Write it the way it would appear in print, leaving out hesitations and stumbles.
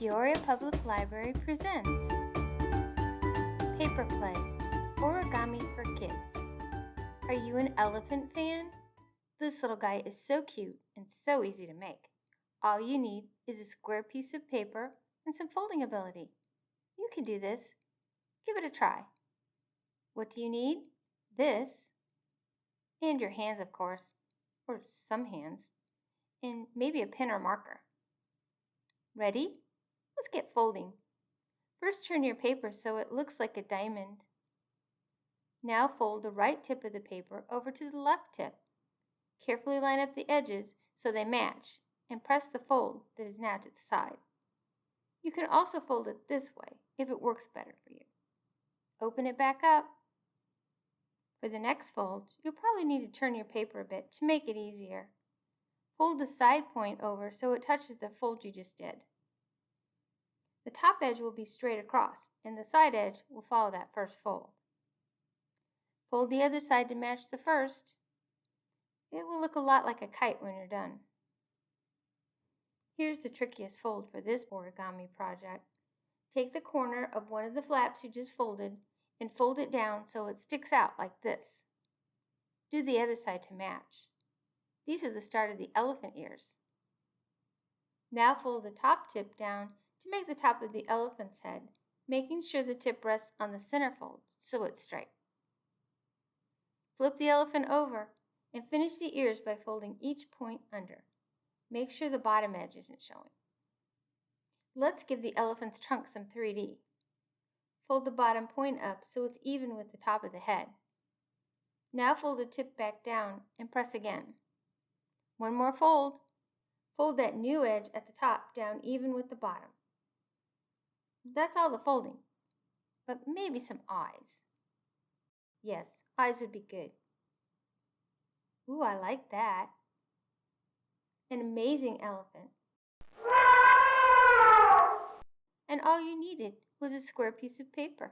Peoria Public Library presents Paper Play, Origami for Kids. Are you an elephant fan? This little guy is so cute and so easy to make. All you need is a square piece of paper and some folding ability. You can do this. Give it a try. What do you need? This, and your hands, of course, or some hands, and maybe a pen or marker. Ready? Let's get folding. First, turn your paper so it looks like a diamond. Now fold the right tip of the paper over to the left tip. Carefully line up the edges so they match and press the fold that is now to the side. You can also fold it this way if it works better for you. Open it back up. For the next fold, you'll probably need to turn your paper a bit to make it easier. Fold the side point over so it touches the fold you just did. The top edge will be straight across, and the side edge will follow that first fold. Fold the other side to match the first. It will look a lot like a kite when you're done. Here's the trickiest fold for this origami project. Take the corner of one of the flaps you just folded and fold it down so it sticks out like this. Do the other side to match. These are the start of the elephant ears. Now fold the top tip down to make the top of the elephant's head, making sure the tip rests on the center fold so it's straight. Flip the elephant over and finish the ears by folding each point under. Make sure the bottom edge isn't showing. Let's give the elephant's trunk some 3D. Fold the bottom point up so it's even with the top of the head. Now fold the tip back down and press again. One more fold. Fold that new edge at the top down even with the bottom. That's all the folding, but maybe some eyes. Yes, eyes would be good. Ooh, I like that. An amazing elephant. And all you needed was a square piece of paper.